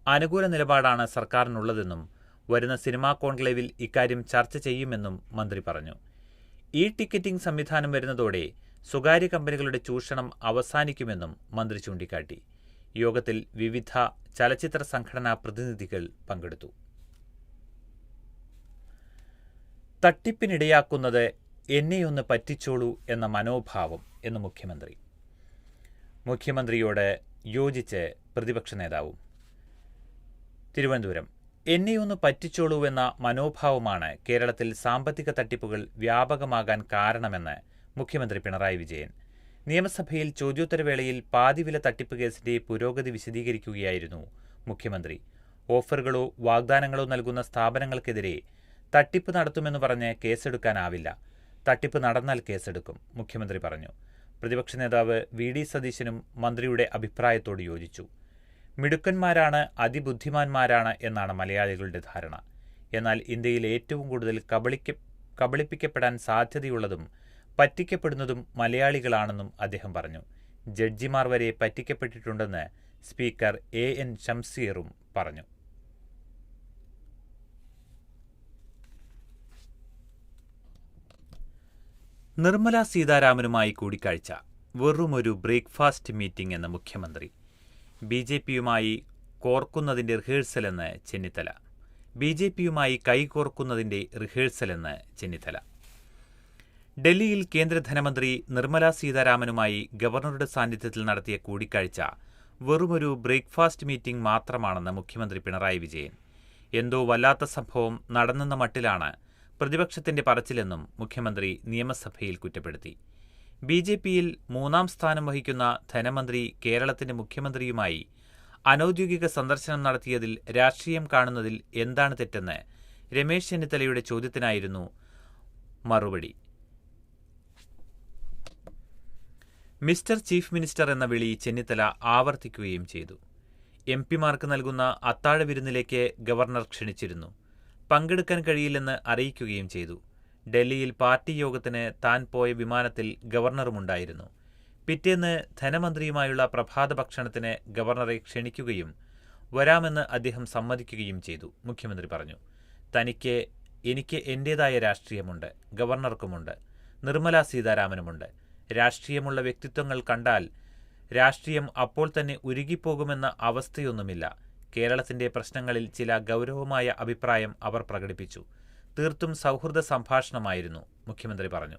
അനുകൂല നിലപാടാണ് സർക്കാരിനുള്ളതെന്നും വരുന്ന സിനിമാ കോൺക്ലേവിൽ ഇക്കാര്യം ചർച്ച ചെയ്യുമെന്നും മന്ത്രി പറഞ്ഞു. ടിക്കറ്റിംഗ് സംവിധാനം വരുന്നതോടെ സ്വകാര്യ കമ്പനികളുടെ ചൂഷണം അവസാനിക്കുമെന്നും മന്ത്രി ചൂണ്ടിക്കാട്ടി. യോഗത്തിൽ വിവിധ ചലച്ചിത്ര സംഘടനാ പ്രതിനിധികൾ പങ്കെടുത്തു. തട്ടിപ്പിനിടയാക്കുന്നത് എന്നെയൊന്ന് പറ്റിച്ചോളൂ എന്ന മനോഭാവം എന്ന് മുഖ്യമന്ത്രി. മുഖ്യമന്ത്രിയോട് യോജിച്ച് പ്രതിപക്ഷ നേതാവും. തിരുവനന്തപുരം. എന്നെയൊന്ന് പറ്റിച്ചോളൂ എന്ന മനോഭാവമാണ് കേരളത്തിൽ സാമ്പത്തിക തട്ടിപ്പുകൾ വ്യാപകമാകാൻ കാരണമെന്ന് മുഖ്യമന്ത്രി പിണറായി വിജയൻ. നിയമസഭയിൽ ചോദ്യോത്തരവേളയിൽ പാതിവില തട്ടിപ്പ് കേസിന്റെ പുരോഗതി വിശദീകരിക്കുകയായിരുന്നു മുഖ്യമന്ത്രി. ഓഫറുകളോ വാഗ്ദാനങ്ങളോ നൽകുന്ന സ്ഥാപനങ്ങൾക്കെതിരെ തട്ടിപ്പ് നടത്തുമെന്ന് പറഞ്ഞ് കേസെടുക്കാനാവില്ല. തട്ടിപ്പ് നടന്നാൽ കേസെടുക്കും, മുഖ്യമന്ത്രി പറഞ്ഞു. പ്രതിപക്ഷ നേതാവ് വി ഡി സതീശനും മന്ത്രിയുടെ അഭിപ്രായത്തോട് യോജിച്ചു. മിടുക്കന്മാരാണ്, അതിബുദ്ധിമാന്മാരാണ് എന്നാണ് മലയാളികളുടെ ധാരണ. എന്നാൽ ഇന്ത്യയിൽ ഏറ്റവും കൂടുതൽ കബളിപ്പിക്കപ്പെടാൻ സാധ്യതയുള്ളതും പറ്റിക്കപ്പെടുന്നതും മലയാളികളാണെന്നും അദ്ദേഹം പറഞ്ഞു. ജഡ്ജിമാർ വരെ പറ്റിക്കപ്പെട്ടിട്ടുണ്ടെന്ന് സ്പീക്കർ എൻ ഷംസീറും പറഞ്ഞു. നിർമ്മല സീതാരാമനുമായി കൂടിക്കാഴ്ച വെറുമൊരു ബ്രേക്ക്ഫാസ്റ്റ് മീറ്റിംഗ് എന്ന മുഖ്യമന്ത്രി. ബി.ജെ.പിയുമായി കോർക്കുന്നതിൻ്റെ റിഹേഴ്സലെന്ന് ചെന്നിത്തല. ബി.ജെ.പിയുമായി കൈകോർക്കുന്നതിൻ്റെ റിഹേഴ്സലെന്ന് ചെന്നിത്തല. ഡൽഹിയിൽ കേന്ദ്ര ധനമന്ത്രി നിർമ്മല സീതാരാമനുമായി ഗവർണറുടെ സാന്നിധ്യത്തിൽ നടത്തിയ കൂടിക്കാഴ്ച വെറുമൊരു ബ്രേക്ക്ഫാസ്റ്റ് മീറ്റിംഗ് മാത്രമാണെന്ന് മുഖ്യമന്ത്രി പിണറായി വിജയൻ. എന്തോ വല്ലാത്ത സംഭവം നടന്നെന്ന മട്ടിലാണ് പ്രതിപക്ഷത്തിന്റെ പറച്ചിലെന്നും മുഖ്യമന്ത്രി നിയമസഭയിൽ കുറ്റപ്പെടുത്തി. ബി.ജെ.പിയിൽ 3ാം സ്ഥാനം വഹിക്കുന്ന ധനമന്ത്രി കേരളത്തിന്റെ മുഖ്യമന്ത്രിയുമായി അനൌദ്യോഗിക സന്ദർശനം നടത്തിയതിൽ രാഷ്ട്രീയം കാണുന്നതിൽ എന്താണ് തെറ്റെന്ന് രമേശ് ചെന്നിത്തലയുടെ ചോദ്യത്തിനായിരുന്നു മറുപടി. മിസ്റ്റർ ചീഫ് മിനിസ്റ്റർ എന്ന വിളി ചെന്നിത്തല ആവർത്തിക്കുകയും ചെയ്തു. എം.പിമാർക്ക് നൽകുന്ന അത്താഴ വിരുന്നിലേക്ക് ഗവർണർ ക്ഷണിച്ചിരുന്നു. പങ്കെടുക്കാൻ കഴിയില്ലെന്ന് അറിയിക്കുകയും ചെയ്തു. ഡൽഹിയിൽ പാർട്ടി യോഗത്തിന് താൻ പോയ വിമാനത്തിൽ ഗവർണറുമുണ്ടായിരുന്നു. പിറ്റേന്ന് ധനമന്ത്രിയുമായുള്ള പ്രഭാത ഭക്ഷണത്തിന് ഗവർണറെ ക്ഷണിക്കുകയും വരാമെന്ന് അദ്ദേഹം സമ്മതിക്കുകയും ചെയ്തു. മുഖ്യമന്ത്രി പറഞ്ഞു. എനിക്ക് എന്റേതായ രാഷ്ട്രീയമുണ്ട്, ഗവർണർക്കുമുണ്ട്, നിർമ്മല സീതാരാമനുമുണ്ട്. രാഷ്ട്രീയമുള്ള വ്യക്തിത്വങ്ങൾ കണ്ടാൽ രാഷ്ട്രീയം അപ്പോൾ തന്നെ ഉരുകിപ്പോകുമെന്ന അവസ്ഥയൊന്നുമില്ല. കേരളത്തിന്റെ പ്രശ്നങ്ങളിൽ ചില ഗൗരവമായ അഭിപ്രായം അവർ പ്രകടിപ്പിച്ചു. തീർത്തും സൗഹൃദ സംഭാഷണമായിരുന്നു, മുഖ്യമന്ത്രി പറഞ്ഞു.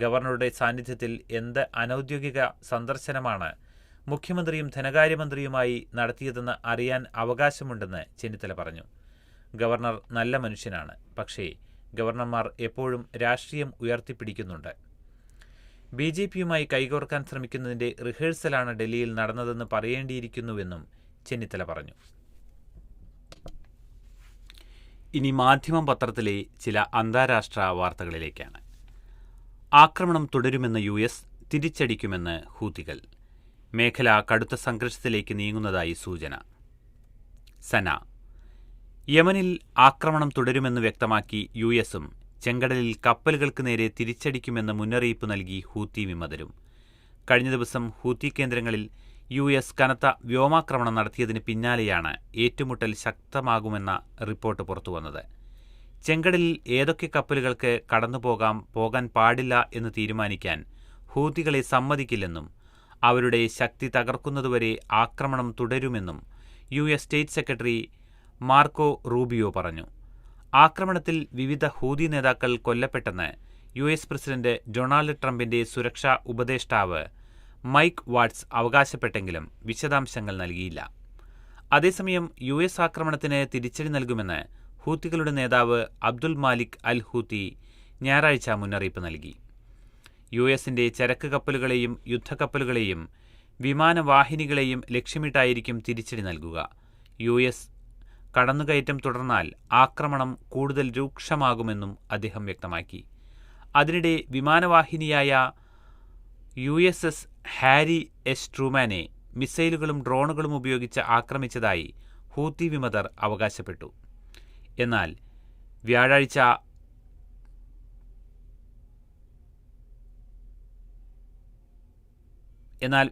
ഗവർണറുടെ സാന്നിധ്യത്തിൽ എന്ത് അനൌദ്യോഗിക സന്ദർശനമാണ് മുഖ്യമന്ത്രിയും ധനകാര്യമന്ത്രിയുമായി നടത്തിയതെന്ന് അറിയാൻ അവകാശമുണ്ടെന്ന് ചെന്നിത്തല പറഞ്ഞു. ഗവർണർ നല്ല മനുഷ്യനാണ്, പക്ഷേ ഗവർണർമാർ എപ്പോഴും രാഷ്ട്രീയം ഉയർത്തിപ്പിടിക്കുന്നുണ്ട്. ബി.ജെ.പിയുമായി കൈകോർക്കാൻ ശ്രമിക്കുന്നതിന്റെ റിഹേഴ്സലാണ് ഡൽഹിയിൽ നടന്നതെന്ന് പറയേണ്ടിയിരിക്കുന്നുവെന്നും ചെന്നിത്തല പറഞ്ഞു. ഇനി മാധ്യമം പത്രത്തിലെ ചില അന്താരാഷ്ട്ര വാർത്തകളിലേക്കാണ്. ആക്രമണം തുടരുമെന്ന് US, തിരിച്ചടിക്കുമെന്ന് ഹൂതികൾ. മേഖല കടുത്ത സംഘർഷത്തിലേക്ക് നീങ്ങുന്നതായി സൂചന. സന. യമനിൽ ആക്രമണം തുടരുമെന്ന് വ്യക്തമാക്കി US-ഉം ചെങ്കടലിൽ കപ്പലുകൾക്ക് നേരെ തിരിച്ചടിക്കുമെന്ന് മുന്നറിയിപ്പ് നൽകി ഹൂതി വിമതരും. കഴിഞ്ഞ ദിവസം ഹൂതി കേന്ദ്രങ്ങളിൽ US കനത്ത വ്യോമാക്രമണം നടത്തിയതിന് പിന്നാലെയാണ് ഏറ്റുമുട്ടൽ ശക്തമാകുമെന്ന റിപ്പോർട്ട് പുറത്തുവന്നത്. ചെങ്കടലിൽ ഏതൊക്കെ കപ്പലുകൾക്ക് പോകാൻ പാടില്ല എന്ന് തീരുമാനിക്കാൻ ഹൂതികളെ സമ്മതിക്കില്ലെന്നും അവരുടെ ശക്തി തകർക്കുന്നതുവരെ ആക്രമണം തുടരുമെന്നും US state secretary Marco Rubio പറഞ്ഞു. ആക്രമണത്തിൽ വിവിധ ഹൂതി നേതാക്കൾ കൊല്ലപ്പെട്ടെന്ന് US പ്രസിഡന്റ് ഡൊണാൾഡ് ട്രംപിന്റെ സുരക്ഷാ ഉപദേഷ്ടാവ് മൈക്ക് വാട്സ് അവകാശപ്പെട്ടെങ്കിലും വിശദാംശങ്ങൾ നൽകിയില്ല. അതേസമയം US ആക്രമണത്തിന് തിരിച്ചടി നൽകുമെന്ന് ഹൂത്തികളുടെ നേതാവ് അബ്ദുൽ മാലിക് അൽ ഹൂത്തി ഞായറാഴ്ച മുന്നറിയിപ്പ് നൽകി. US-ന്റെ ചരക്ക് കപ്പലുകളെയും യുദ്ധക്കപ്പലുകളെയും വിമാനവാഹിനികളെയും ലക്ഷ്യമിട്ടായിരിക്കും തിരിച്ചടി നൽകുക. US കടന്നുകയറ്റം തുടർന്നാൽ ആക്രമണം കൂടുതൽ രൂക്ഷമാകുമെന്നും അദ്ദേഹം വ്യക്തമാക്കി. അതിനിടെ വിമാനവാഹിനിയായ USS ഹാരി എസ് ട്രൂമാനെ മിസൈലുകളും ഡ്രോണുകളും ഉപയോഗിച്ച് ആക്രമിച്ചതായി ഹൂത്തി വിമതർ അവകാശപ്പെട്ടു. എന്നാൽ വ്യാഴാഴ്ച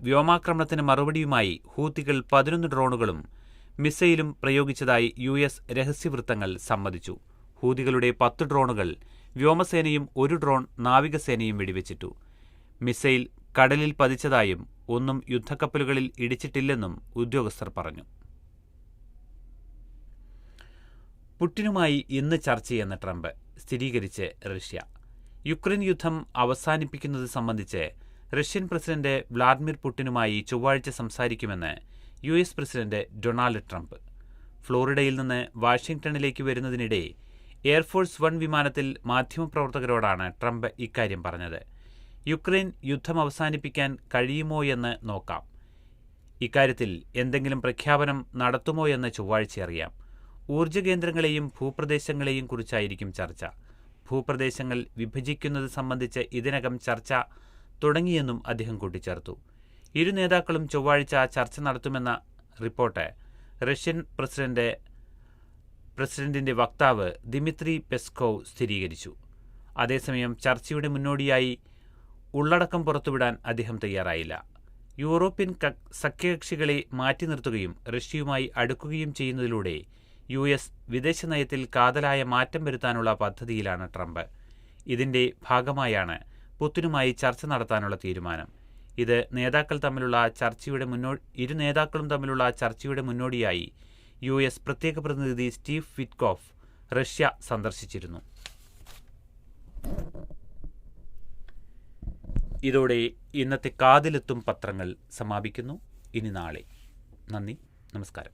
വ്യോമാക്രമണത്തിന് മറുപടിയുമായി ഹൂത്തികൾ 11 ഡ്രോണുകളും മിസൈലും പ്രയോഗിച്ചതായി US രഹസ്യവൃത്തങ്ങൾ സമ്മതിച്ചു. ഹൂതികളുടെ 10 ഡ്രോണുകൾ വ്യോമസേനയും 1 ഡ്രോൺ നാവികസേനയും വെടിവെച്ചിട്ടു. മിസൈൽ കടലിൽ പതിച്ചതായും ഒന്നും യുദ്ധക്കപ്പലുകളിൽ ഇടിച്ചിട്ടില്ലെന്നും ഉദ്യോഗസ്ഥർ പറഞ്ഞു. പുടിനുമായി ഇന്ന് ചർച്ചയെന്ന് ട്രംപ്, സ്ഥിരീകരിച്ച് റഷ്യ. യുക്രൈൻ യുദ്ധം അവസാനിപ്പിക്കുന്നത് സംബന്ധിച്ച് റഷ്യൻ പ്രസിഡന്റ് വ്ളാഡിമിർ പുടിനുമായി ചൊവ്വാഴ്ച സംസാരിക്കുമെന്ന് US പ്രസിഡന്റ് ഡൊണാൾഡ് ട്രംപ്. ഫ്ലോറിഡയിൽ നിന്ന് വാഷിംഗ്ടണിലേക്ക് വരുന്നതിനിടെ എയർഫോഴ്സ് 1 വിമാനത്തിൽ മാധ്യമപ്രവർത്തകരോടാണ് ട്രംപ് ഇക്കാര്യം പറഞ്ഞത്. യുക്രൈൻ യുദ്ധം അവസാനിപ്പിക്കാൻ കഴിയുമോയെന്ന് നോക്കാം. ഇക്കാര്യത്തിൽ എന്തെങ്കിലും പ്രഖ്യാപനം നടത്തുമോയെന്ന് ചൊവ്വാഴ്ച അറിയാം. ഊർജ്ജ കേന്ദ്രങ്ങളെയും ഭൂപ്രദേശങ്ങളെയും കുറിച്ചായിരിക്കും ചർച്ച. ഭൂപ്രദേശങ്ങൾ വിഭജിക്കുന്നത് സംബന്ധിച്ച് ഇതിനകം ചർച്ച തുടങ്ങിയെന്നും അദ്ദേഹം കൂട്ടിച്ചേർത്തു. ഇരു നേതാക്കളും ചൊവ്വാഴ്ച ചർച്ച നടത്തുമെന്ന റിപ്പോർട്ട് റഷ്യൻ പ്രസിഡന്റിന്റെ വക്താവ് ദിമിത്രി പെസ്കോവ് സ്ഥിരീകരിച്ചു. അതേസമയം ചർച്ചയുടെ മുന്നോടിയായി ഉള്ളടക്കം പുറത്തുവിടാൻ അദ്ദേഹം തയ്യാറായില്ല. യൂറോപ്യൻ സഖ്യകക്ഷികളെ മാറ്റി നിർത്തുകയും റഷ്യയുമായി അടുക്കുകയും ചെയ്യുന്നതിലൂടെ US വിദേശനയത്തിൽ കാതലായ മാറ്റം വരുത്താനുള്ള പദ്ധതിയിലാണ് ട്രംപ്. ഇതിന്റെ ഭാഗമായാണ് പുടിനുമായി ചർച്ച നടത്താനുള്ള തീരുമാനം. ഇത് ഇരു നേതാക്കളും തമ്മിലുള്ള ചർച്ചയുടെ മുന്നോടിയായി US പ്രത്യേക പ്രതിനിധി സ്റ്റീവ് വിറ്റ്കോഫ് റഷ്യ സന്ദർശിച്ചിരുന്നു. ഇതോടെ ഇന്നത്തെ കാതിലെത്തും പത്രങ്ങൾ സമാപിക്കുന്നു. ഇനി നാളെ. നന്ദി, നമസ്കാരം.